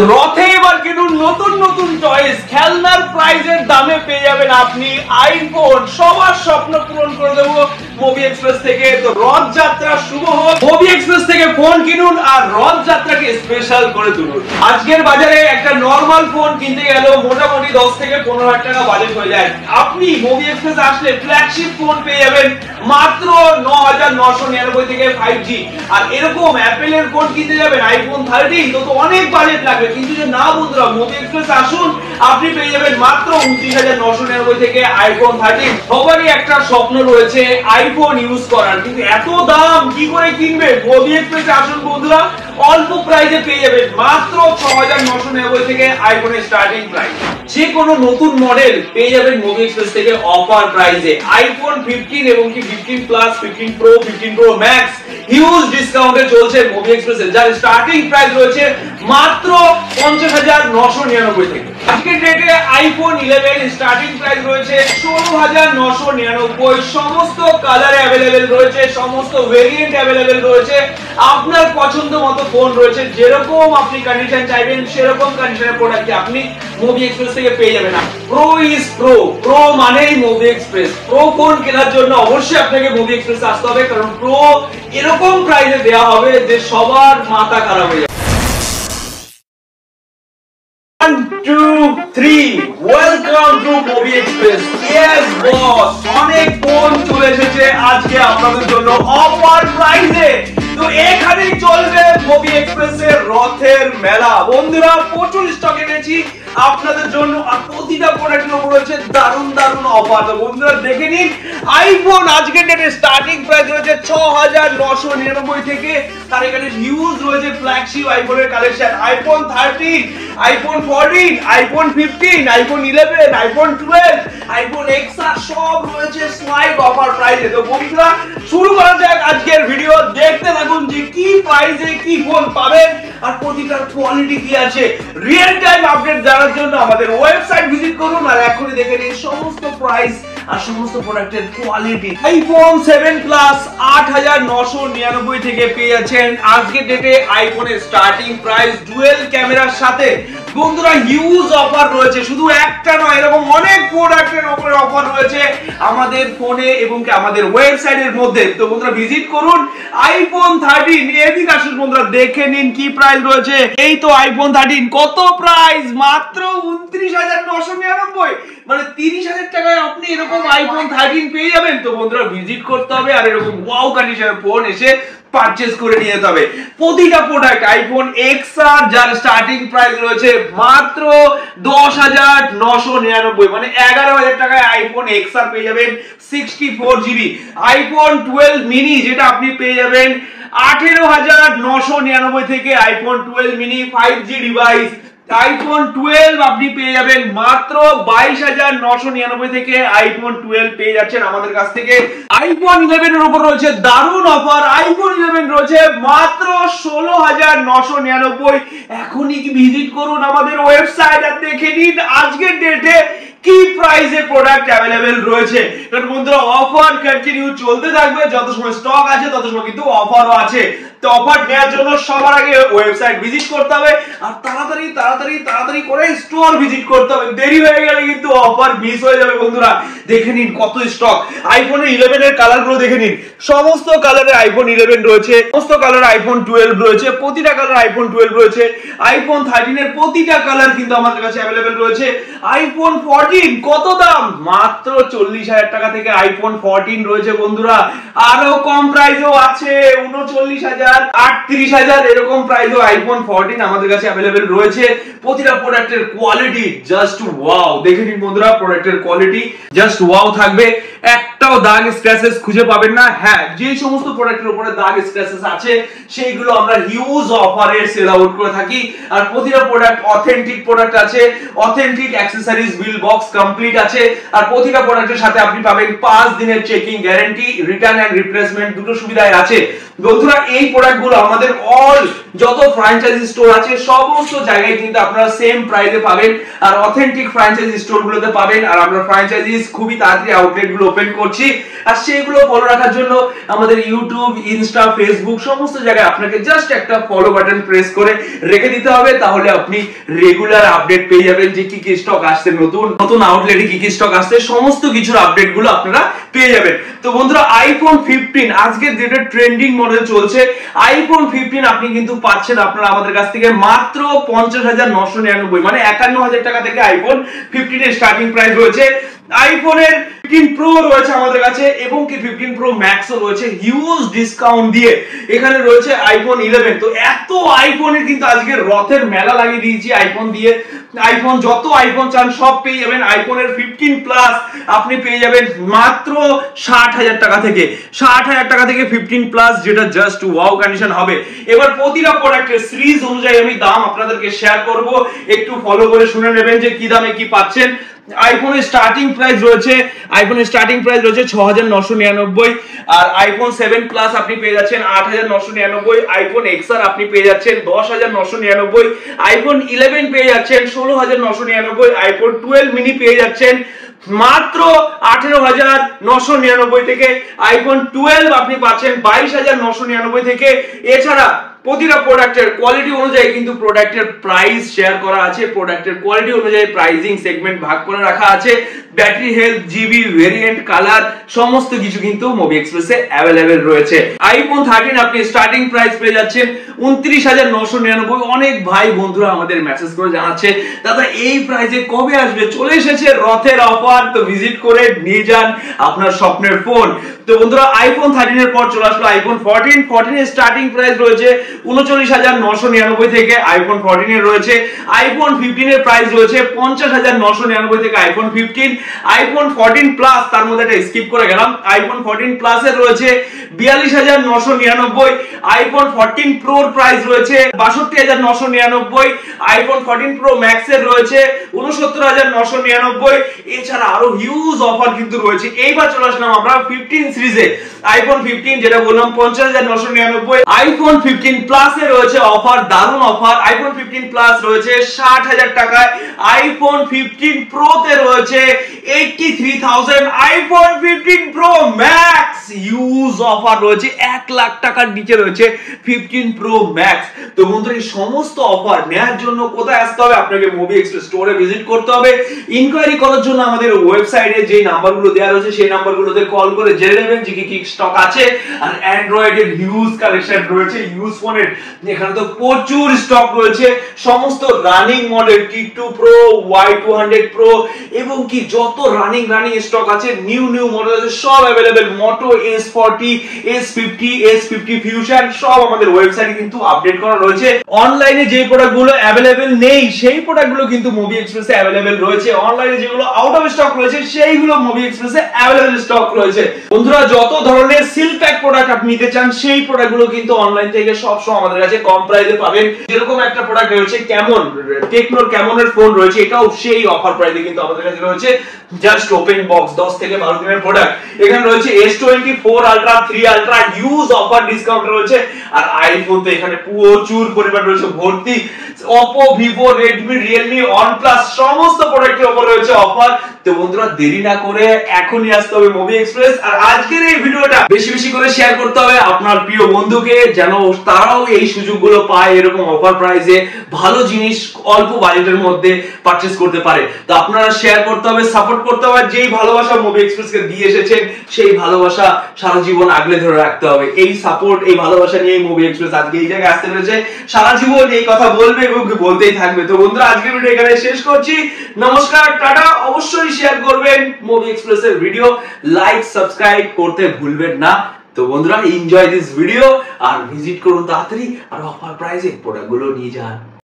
রথে এবার কিনুন নতুন নতুন চয়েস, খেলনার প্রাইজের দামে পেয়ে যাবেন আপনি আইফোন। সবার স্বপ্ন পূরণ করে দেবো মুভি এক্সপ্রেস থেকে। তো রথ যাত্রা শুভ হোক, মুভি এক্সপ্রেস থেকে ফোন কিনুন আর রথ যাত্রাকে স্পেশাল করে তুলুন। আজকের বাজারে একটা নরমাল ফোন কিনতে গেলেও মোটামুটি 10 থেকে 15,000 টাকা বাজেট হয়ে যায়। আপনি মুভি এক্সপ্রেস আসলে ফ্ল্যাগশিপ ফোন পেয়ে যাবেন মাত্র 9,999 থেকে 5G। আর এরকম অ্যাপেলের ফোন কিনতে যাবেন আইফোন 13, তো অনেক বাজেট লাগবে। কিন্তু যে না বন্ধুরা, মুভি এক্সপ্রেস আসুন, আপনি পেয়ে যাবেন মাত্র 29,999 থেকে আইফোন 13। সবারই একটা স্বপ্ন রয়েছে আইফোন ইউজ করার, কিন্তু এত দাম কি করে কিনবে? মুভি এক্সপ্রেসে আসুন বন্ধুরা, অল্প প্রাইসে পেয়ে যাবেন মাত্র 6,999 থেকে আইফোনের স্টার্টিং প্রাইস। যে কোনো নতুন মডেল পেয়ে যাবেন মুভি এক্সপ্রেস থেকে অফার প্রাইসে। আইফোন 15 এবং কি 15 plus, 15 pro, 15 pro max huge ডিসকাউন্টে চলছে মুভি এক্সপ্রেসে, যার স্টার্টিং প্রাইস রয়েছে মাত্র 50,999 থেকে। আজকের ডেটে আইফোন 11 স্টার্টিং প্রাইস রয়েছে 16,999। সমস্ত কালার অ্যাভেলেবেল রয়েছে, সমস্ত ভেরিয়েন্ট অ্যাভেলেবেল রয়েছে। আপনার পছন্দ মতো ফোন রয়েছে, যেরকম আপনি কন্ডিশন চাইবেন সেরকম কন্ডিশনের প্রোডাক্ট আপনি মুভি এক্সপ্রেস থেকে পেয়ে যাবেন। প্রো ইজ প্রো, প্রো মানেই মুভি এক্সপ্রেস। প্রো ফোন কেনার জন্য অবশ্যই আপনাকে মুভি এক্সপ্রেস আসতে হবে, কারণ প্রো এরকম প্রাইসে দেওয়া হবে যে সবার মাথা খারাপ হয়ে যাবে। 1 2 3 welcome to movie express. Yes boss, অনেক ফোন চলে এসেছে আজকে আপনাদের জন্য অফার প্রাইসে। তো এখানেই চলবে মুভি এক্সপ্রেসের রথের মেলা। বন্ধুরা, প্রচুর স্টক এনেছি আপনাদের জন্য, আর প্রতিটা প্রোডাক্টের উপর রয়েছে দারুণ দারুণ অফার। তো বন্ধুরা দেখে নিন, আইফোন আজকের ডেটে স্টার্টিং প্রাইস রয়েছে 6,999 থেকে। তার এখানে হিউজ রয়েছে ফ্ল্যাগশিপ আইফোনের collection. IPhone 13, iPhone 14, iPhone 15, iPhone 11, iPhone 12, iPhone XR সব রয়েছে স্লাইড অফার প্রাইসে। তো বন্ধুরা শুরু করা যাক আজকের ভিডিও। দেখতে থাকুন যে কি প্রাইসে কি ফোন পাবেন আর প্রতিটার কোয়ালিটি কি আছে। রিয়েল টাইম আপডেট জানার জন্য আমাদের ওয়েবসাইট ভিজিট করুন আর এখনই দেখে নিন সমস্ত প্রাইস আর সমস্ত প্রোডাক্টের কোয়ালিটি। আইফোন 7 প্লাস 8,999 থেকে পেয়ে যাচ্ছেন আজকের ডেটে আইফোনের স্টার্টিং প্রাইস ডুয়েল ক্যামেরার সাথে। বন্ধুরা হিউজ অফার রয়েছে, শুধু একটা নয়, এরকম অনেক প্রোডাক্টের উপরে অফার রয়েছে আমাদের ফোনে এবং আমাদের ওয়েবসাইটের মধ্যে। তো বন্ধুরা ভিজিট করুন। আইফোন 13 এদিকে আসুন বন্ধুরা, দেখে নিন কি প্রাইস রয়েছে। এই তো আইফোন 13, কত প্রাইস? মাত্র 29,999, মানে 30,000 টাকায় আপনি এরকম আইফোন 13 পেয়ে যাবেন। তো বন্ধুরা ভিজিট করতে হবে আর এরকম ওয়াও কন্ডিশনের ফোন এসে পারচেজ করে নিয়ে যেতে হবে। প্রতিটা প্রোডাক্ট আইফোন XR যার স্টার্টিং প্রাইস রয়েছে মাত্র 10,999, মানে 11,000 টাকায় আইফোন XR পেয়ে যাবেন 64GB। আইফোন 12 মিনি যেটা আপনি পেয়ে যাবেন 18,999 থেকে iPhone 12 mini 5G device. IPhone 12 আপনি পেয়ে যাবেন মাত্র 22,999 থেকে আইফোন 12 পেয়ে যাচ্ছেন আমাদের কাছ থেকে। আইফোন 11 এর উপর রয়েছে দারুণ অফার। আইফোন 11 রয়েছে মাত্র 16,999। এখনই কি ভিজিট করুন আমাদের ওয়েবসাইট আর দেখে নিন আজকের ডেটে কি প্রাইসে প্রোডাক্ট অ্যাভেলেবেল রয়েছে। কারণ বন্ধুরা অফার কন্টিনিউ চলতে থাকবে, যত সময় স্টক আছে তত সময় কিন্তু অফারও আছে। তো অফার নেওয়ার জন্য সবার আগে ওয়েবসাইট ভিজিট করতে হবে আর তাড়াতাড়ি তাড়াতাড়ি তাড়াতাড়ি করে স্টোর ভিজিট করতে হবে। দেরি হয়ে গেলে কিন্তু অফার মিস হয়ে যাবে। বন্ধুরা দেখে নিন কত স্টক। আইফোন 11 এর কালারগুলো দেখে নিন, সমস্ত কালারে আইফোন 11 রয়েছে, সমস্ত কালারে আইফোন 12 রয়েছে, প্রতিটা কালারে আইফোন 12 রয়েছে। আইফোন 13 এর প্রতিটা কালার কিন্তু আমাদের কাছে অ্যাভেলেবেল রয়েছে। আইফোন 14 কত দাম? মাত্র 40,000 টাকা থেকে আইফোন 14 রয়েছে বন্ধুরা। আরো কম প্রাইসেও আছে, 39,000, 38,000 এরকম প্রাইসেও আইফোন 14 আমাদের কাছে অ্যাভেলেবেল রয়েছে। প্রতিটা প্রোডাক্টের কোয়ালিটি জাস্ট ওয়াও। দেখে নিন বন্ধুরা, প্রোডাক্টের কোয়ালিটি জাস্ট ওয়াও থাকবে, একটাও দাগ স্ক্র্যাচেস খুঁজে পাবেন না। হ্যাঁ, যে সমস্ত প্রোডাক্টের উপরে দাগ স্ক্র্যাচেস আছে সেইগুলো আমরা হিউজ অফারে সেল আউট করে থাকি। আর প্রতিটা প্রোডাক্ট অথেন্টিক প্রোডাক্ট আছে, authentic accessories bill box complete আছে। আর প্রতিটা প্রোডাক্টের সাথে আপনি পাবেন 5 দিনের checking guarantee, return and replacement দুটো সুবিধাই আছে। বন্ধুরা এই প্রোডাক্টগুলো আমাদের অল যত ফ্র্যাঞ্চাইজি স্টোর আছে সমস্ত জায়গায় কিন্তু আপনারা সেম প্রাইসে পাবেন আর অথেন্টিক ফ্র্যাঞ্চাইজি স্টোরগুলোতে পাবেন। আর আমরা ফ্র্যাঞ্চাইজিস খুবই তাড়াতাড়ি আউটলেটগুলো ওপেন করছি। আর সেইগুলো ফলো রাখার জন্য আমাদের ইউটিউব, ইনস্টা, ফেসবুক সমস্ত জায়গায় আপনাকে জাস্ট একটা ফলো বাটন প্রেস করে রেখে দিতে হবে। তাহলে আপনি রেগুলার আপডেট পেয়ে যাবেন যে কি কি স্টক আসছে, নতুন নতুন আউটলেটে কি কি স্টক আসছে, সমস্ত কিছুর আপডেট গুলো আপনারা পেয়ে যাবেন। তো বন্ধুরা, আইফোন 15 আজকের যেটা ট্রেন্ডিং মডেল চলছে, আইফোন 15 আপনি কিন্তু পাচ্ছেন আপনারা আমাদের কাছ থেকে মাত্র 50,999, মানে 51,000 টাকা থেকে আইফোন 15 এর স্টার্টিং প্রাইস রয়েছে। আইফোনের 15 প্রো রয়েছে আমাদের কাছে এবং কি 15 প্রো ম্যাক্সও রয়েছে হিউজ ডিসকাউন্ট দিয়ে। এখানে রয়েছে আইফোন 11। তো এত আইফোনের কিন্তু আজকে রথের মেলা লাগিয়ে দিয়েছি আইফোন দিয়ে। আইফোন, যত আইফোন চান সব পেয়ে যাবেন। আইফোনের 15 প্লাস আপনি পেয়ে যাবেন মাত্র 60,000 টাকা থেকে। 60,000 টাকা থেকে 15 প্লাস, যেটা জাস্ট ওয়াও কন্ডিশন হবে। এবার প্রতিটা প্রোডাক্টের সিরিজ অনুযায়ী আমি দাম আপনাদেরকে শেয়ার করব, একটু ফলো করে শুনে নেবেন যে কি দামে কি পাচ্ছেন। আইফোনের স্টার্টিং প্রাইস রয়েছে 6,999, আর আইফোন 7 প্লাস আপনি পেয়ে যাচ্ছেন 8,999, আইফোন এক্সআর আপনি পেয়ে যাচ্ছেন 10,999, আইফোন 11 পেয়ে যাচ্ছেন 16,999, আইফোন 12 মিনি পেয়ে যাচ্ছেন মাত্র 18,999 থেকে, আইফোন 12 আপনি পাচ্ছেন 22,999 থেকে। এছাড়া প্রতিটা প্রোডাক্টের কোয়ালিটি অনুযায়ী কিন্তু প্রোডাক্টের প্রাইস শেয়ার করা আছে, প্রোডাক্টের কোয়ালিটি অনুযায়ী প্রাইসিং সেগমেন্ট ভাগ করে রাখা আছে। Battery health, GB, variant, colour সমস্ত কিছু কিন্তু মুভি এক্সপ্রেসে অ্যাভেলেবেল রয়েছে। আইফোন 13 আপনি স্টার্টিং প্রাইস পেয়ে যাচ্ছেন 29,999। অনেক ভাই বন্ধুরা আমাদের মেসেজ করে জানাচ্ছে দাদা এই প্রাইসে কবে আসবে, চলে এসেছে রথের অফার, তো ভিজিট করে নিয়ে যান আপনার স্বপ্নের ফোন। তো বন্ধুরা, আইফোন 13 এর পর চলে আসলো আইফোন 14 এর স্টার্টিং প্রাইস রয়েছে 39,999 থেকে আইফোন 14 এর রয়েছে। আইফোন 15 এর প্রাইস রয়েছে 50,999 থেকে আইফোন 15। আইফোন 14 প্লাস, তার মধ্যে একটা স্কিপ করে গেলাম, আইফোন 14 প্লাস এর রয়েছে 42,999। আইফোন 14 প্রো এর প্রাইস রয়েছে 62,999। আইফোন 14 প্রো ম্যাক্স এর রয়েছে 69,999। এছাড়া আরো হিউজ অফার কিন্তু রয়েছে। এইবার চলে আসলাম আমরা 15 সিরিজে। আইফোন 15 যেটা বললাম 50,999। আইফোন 15 প্লাস এ রয়েছে অফার, দারুণ অফার। আইফোন 15 প্লাস রয়েছে 60,000 টাকায়। আইফোন 15 প্রো তে রয়েছে 83,000। IPhone 15 pro max huge offer রয়েছে, 1 লাখ টাকার নিচে রয়েছে 15 প্রো ম্যাক্স। তো বন্ধুরা, এই সমস্ত অফার নেওয়ার জন্য কোথায় আসতে হবে? আপনাকে মুভি এক্সপ্রেস স্টোরে ভিজিট করতে হবে। ইনকোয়ারি করার জন্য আমাদের ওয়েবসাইটে যে নাম্বারগুলো দেওয়া রয়েছে সেই নাম্বারগুলোতে কল করে জেনে নেবেন যে কি স্টক আছে। আর অ্যান্ড্রয়েডের হিউজ কালেকশন রয়েছে, ইউজ ফোনের এখানে তো প্রচুর স্টক রয়েছে। সমস্ত running model T2 Pro, Y200 Pro এবং কি যত রানিং স্টক আছে, নিউ মডেল আছে, সব अवेलेबल। মোটো S40, S50, S50 ফিউশন সব আমাদের ওয়েবসাইটে কিন্তু আপডেট করা রয়েছে। অনলাইনে যে প্রোডাক্টগুলো अवेलेबल নেই সেই প্রোডাক্টগুলো কিন্তু মুভি এক্সপ্রেসে अवेलेबल রয়েছে। অনলাইনে যেগুলো আউট অফ স্টক রয়েছে সেইগুলো মুভি এক্সপ্রেসে अवेलेबल স্টক রয়েছে। বন্ধুরা, যত ধরনের সিল প্যাক প্রোডাক্ট আপনি নিতে চান সেই প্রোডাক্টগুলো কিন্তু অনলাইন থেকে সব সময় আমাদের কাছে কম প্রাইসে পাবেন। যেরকম একটা প্রোডাক্ট রয়েছে ক্যামন, টেকনোর ক্যামনের ফোন রয়েছে, এটাও সেই অফার প্রাইসে কিন্তু আমাদের কাছে রয়েছে। জাস্ট ওপেন বক্স 10 থেকে 12 দিনের প্রোডাক্ট। এখানে রয়েছে S24 ultra, 3 ultra, huge offer discount রয়েছে। আর আইফোন তো এখানে প্রচুর পরিমাণ রয়েছে ভর্তি। Oppo, Vivo, Redmi, Realme, OnePlus সমস্ত প্রোডাক্টের উপর রয়েছে অফার। তো বন্ধুরা, দেরি না করে এখনই আসতে হবে মুভি এক্সপ্রেস। আর আজকের এই ভিডিওটা বেশি করে শেয়ার করতে হবে আপনার প্রিয় বন্ধুকে, যেন তারাও এই সুযোগগুলো পায়, এরকম অফার প্রাইসে ভালো জিনিস অল্প বাজেটের মধ্যে পারচেজ করতে পারে। তো আপনারা শেয়ার করতে হবে, সাপোর্ট করতে হবে। যেই ভালোবাসা মুভি এক্সপ্রেসকে দিয়ে এসেছেন সেই ভালোবাসা সারা জীবন আগলে ধরে রাখতে হবে। এই সাপোর্ট, এই ভালোবাসা নিয়ে মুভি এক্সপ্রেস আজকে এই জায়গায় আসতে পেরেছে। সারা জীবন এই কথা বলবে এবং বলতেই থাকবে। তো বন্ধুরা, আজকের ভিডিও এখানে শেষ করছি। নমস্কার, টাটা। অবশ্যই শেয়ার করবেন মুভি এক্সপ্রেসের ভিডিও, লাইক সাবস্ক্রাইব করতে ভুলবেন না। তো বন্ধুরা, এনজয় দিস ভিডিও আর ভিজিট করুন তাড়াতাড়ি, আর অফার প্রাইসে প্রোডাক্টগুলো নিয়ে যান।